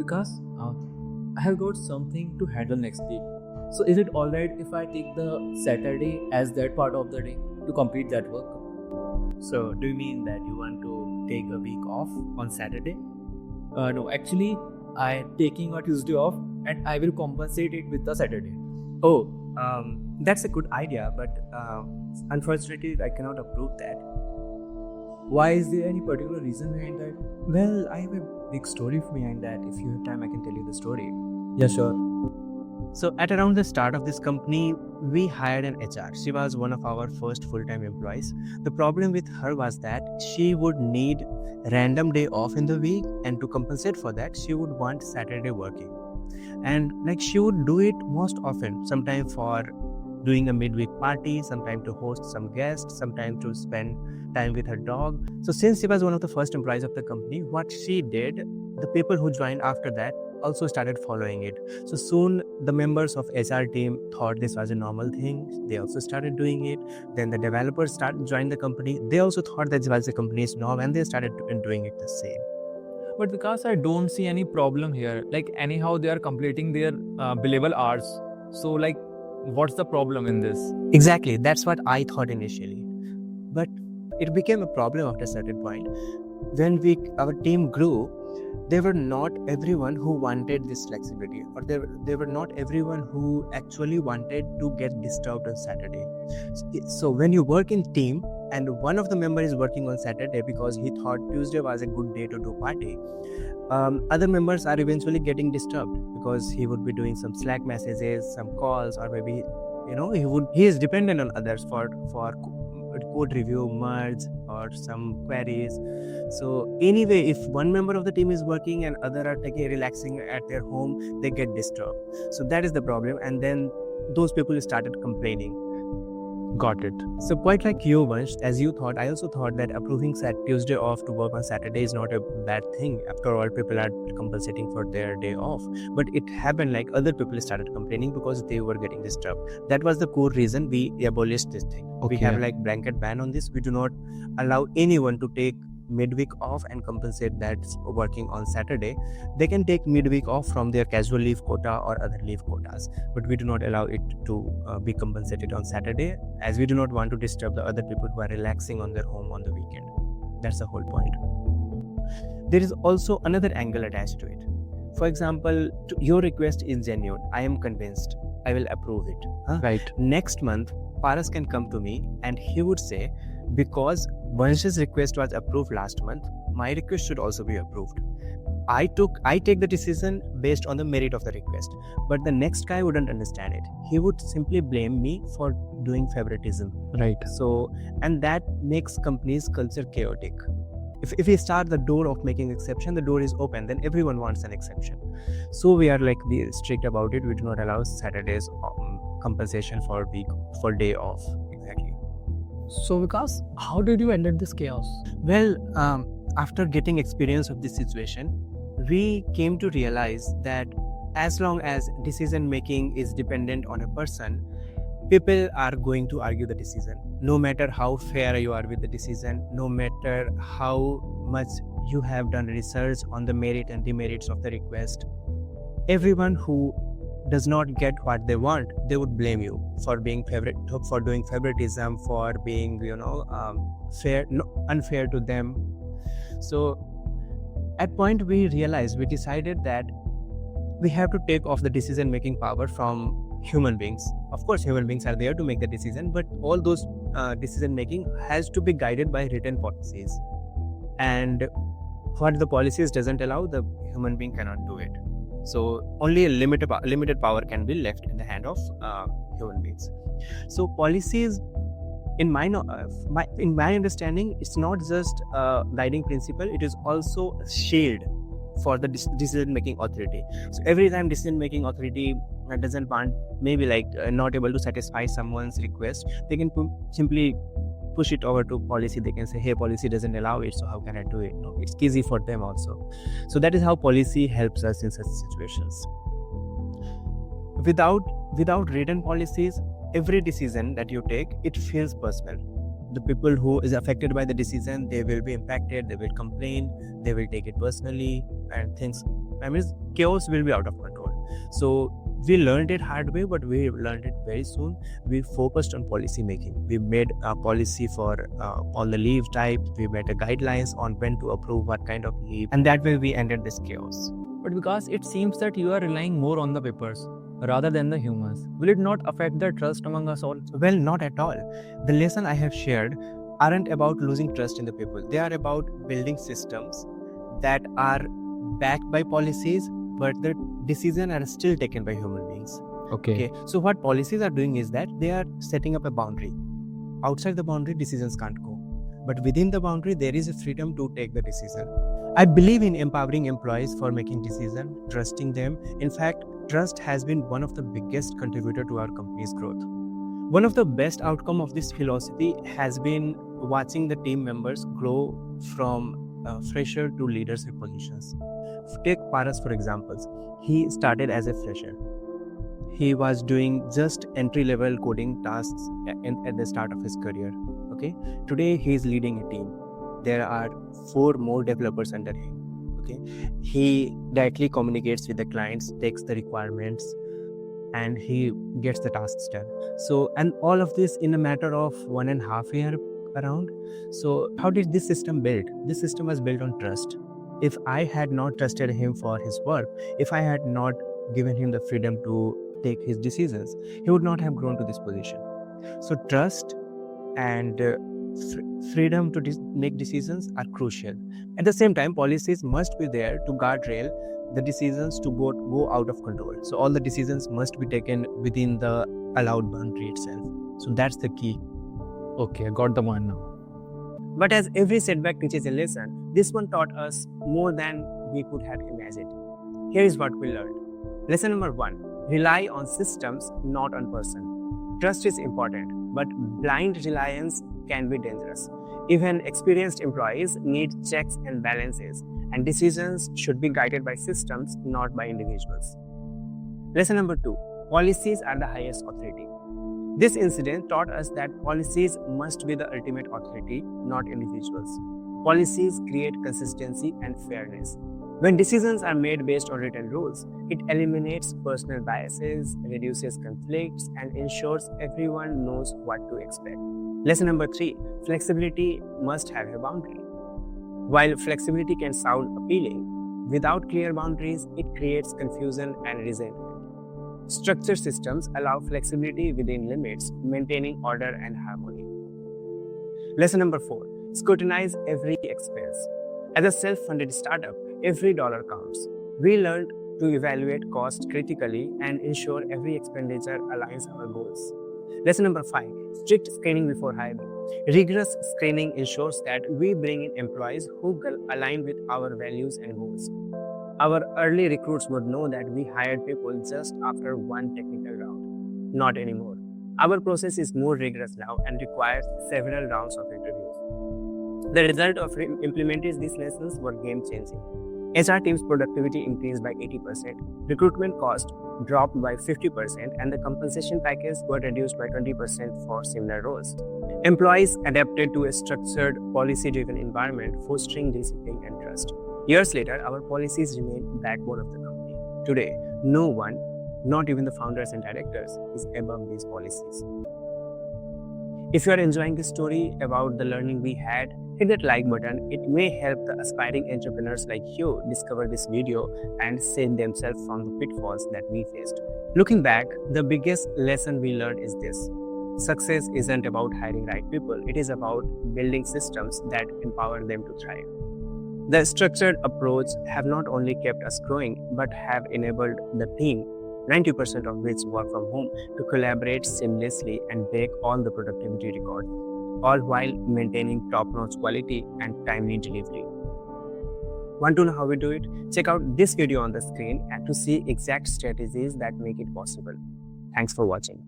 Vikas, I have got something to handle next week. So is it alright if I take the Saturday as that part of the day to complete that work? So, do you mean that you want to take a week off on Saturday? No, actually, I am taking a Tuesday off and I will compensate it with the Saturday. Oh, that's a good idea, but unfortunately, I cannot approve that. Why is there any particular reason behind that? Well, I have a big story behind that. If you have time, I can tell you the story. Yeah, sure. So, at around the start of this company, we hired an HR. She was one of our first full-time employees. The problem with her was that she would need random day off in the week, and to compensate for that, she would want Saturday working. And she would do it most often, sometimes for doing a midweek party, sometimes to host some guests, sometimes to spend time with her dog. So since she was one of the first employees of the company, what she did, the people who joined after that also started following it. So soon the members of HR team thought this was a normal thing. They also started doing it. Then the developers joined the company. They also thought that this was the company's norm and they started doing it the same. But because I don't see any problem here, anyhow they are completing their billable hours. So what's the problem in this? Exactly, that's what I thought initially. But it became a problem after a certain point. When our team grew, there were not everyone who wanted this flexibility, or there were not everyone who actually wanted to get disturbed on Saturday. So when you work in team and one of the members is working on Saturday because he thought Tuesday was a good day to do party, other members are eventually getting disturbed because he would be doing some Slack messages, some calls, or maybe he is dependent on others for code review, merge, or some queries. So anyway, if one member of the team is working and other are relaxing at their home, they get disturbed. So that is the problem, and then those people started complaining. Got it. So quite like you, Vansh, as you thought, I also thought that approving Tuesday off to work on Saturday is not a bad thing. After all, people are compensating for their day off. But it happened other people started complaining because they were getting disturbed. That was the core reason we abolished this thing. Okay. We have blanket ban on this. We do not allow anyone to take midweek off and compensate that working on Saturday. They can take midweek off from their casual leave quota or other leave quotas, but we do not allow it to be compensated on Saturday, as we do not want to disturb the other people who are relaxing on their home on the weekend. That's the whole point. There is also another angle attached to it. For example, your request is genuine. I am convinced. I will approve it. Right. Next month, Paras can come to me and he would say, because Vansh's request was approved last month, my request should also be approved. I take the decision based on the merit of the request, but the next guy wouldn't understand it. He would simply blame me for doing favoritism. Right. So, and that makes companies' culture chaotic. If we start the door of making exception, the door is open, then everyone wants an exception. So we are strict about it. We do not allow Saturdays compensation for day off. Exactly. So Vikas, how did you end this chaos? Well, after getting experience of this situation, we came to realize that as long as decision making is dependent on a person, people are going to argue the decision. No matter how fair you are with the decision, no matter how much you have done research on the merit and demerits of the request, everyone who does not get what they want, they would blame you for doing favoritism, for being unfair to them. So at point we decided that we have to take off the decision making power from human beings. Of course, human beings are there to make the decision, but all those decision making has to be guided by written policies. And what the policies doesn't allow, the human being cannot do it. So only a limited power can be left in the hand of human beings. So policies, in my understanding, it's not just a guiding principle; it is also a shield for the decision-making authority. So every time decision-making authority doesn't want, maybe not able to satisfy someone's request, they can simply push it over to policy. They can say, hey, policy doesn't allow it, so how can I do it? No, it's easy for them also. So that is how policy helps us in such situations. Without written policies, every decision that you take, it feels personal. The people who is affected by the decision, they will be impacted, they will complain, they will take it personally, and things. chaos will be out of control. So we learned it hard way, but we learned it very soon. We focused on policy making. We made a policy for all the leave types. We made a guidelines on when to approve what kind of leave, and that way we ended this chaos. But because it seems that you are relying more on the papers rather than the humans, will it not affect the trust among us all? Well, not at all. The lesson I have shared aren't about losing trust in the people. They are about building systems that are backed by policies, but the decisions are still taken by human beings. Okay. So what policies are doing is that they are setting up a boundary. Outside the boundary, decisions can't go. But within the boundary, there is a freedom to take the decision. I believe in empowering employees for making decisions, trusting them. In fact, trust has been one of the biggest contributor to our company's growth. One of the best outcome of this philosophy has been watching the team members grow from fresher to leadership positions. Take Paras for examples. He started as a fresher. He was doing just entry-level coding tasks at the start of his career. Okay. Today he is leading a team. There are 4 more developers under him. Okay. He directly communicates with the clients, takes the requirements, and he gets the tasks done. So, and all of this in a matter of 1.5 years around. So how did this system build? This system was built on trust. If I had not trusted him for his work, if I had not given him the freedom to take his decisions, he would not have grown to this position. So trust and freedom to make decisions are crucial. At the same time, policies must be there to guardrail the decisions to go out of control. So all the decisions must be taken within the allowed boundary itself. So that's the key. Okay, I got the point now. But as every setback teaches a lesson, this one taught us more than we could have imagined. Here is what we learned. Lesson number 1, rely on systems, not on person. Trust is important, but blind reliance can be dangerous. Even experienced employees need checks and balances, and decisions should be guided by systems, not by individuals. Lesson number 2, policies are the highest authority. This incident taught us that policies must be the ultimate authority, not individuals. Policies create consistency and fairness. When decisions are made based on written rules, it eliminates personal biases, reduces conflicts, and ensures everyone knows what to expect. Lesson number 3, flexibility must have a boundary. While flexibility can sound appealing, without clear boundaries, it creates confusion and resentment. Structured systems allow flexibility within limits, maintaining order and harmony. Lesson number 4, scrutinize every expense. As a self-funded startup, every dollar counts. We learned to evaluate cost critically and ensure every expenditure aligns our goals. Lesson number 5, strict screening before hiring. Rigorous screening ensures that we bring in employees who align with our values and goals. Our early recruits would know that we hired people just after one technical round. Not anymore. Our process is more rigorous now and requires several rounds of interviews. The result of implementing these lessons were game-changing. HR team's productivity increased by 80%, recruitment cost dropped by 50%, and the compensation package were reduced by 20% for similar roles. Employees adapted to a structured, policy-driven environment, fostering discipline and trust. Years later, our policies remain the backbone of the company. Today, no one, not even the founders and directors, is above these policies. If you are enjoying this story about the learning we had, hit that like button. It may help the aspiring entrepreneurs like you discover this video and save themselves from the pitfalls that we faced. Looking back, the biggest lesson we learned is this. Success isn't about hiring right people. It is about building systems that empower them to thrive. The structured approach have not only kept us growing, but have enabled the team, 90% of which work from home, to collaborate seamlessly and break all the productivity records, all while maintaining top-notch quality and timely delivery. Want to know how we do it? Check out this video on the screen and to see exact strategies that make it possible. Thanks for watching.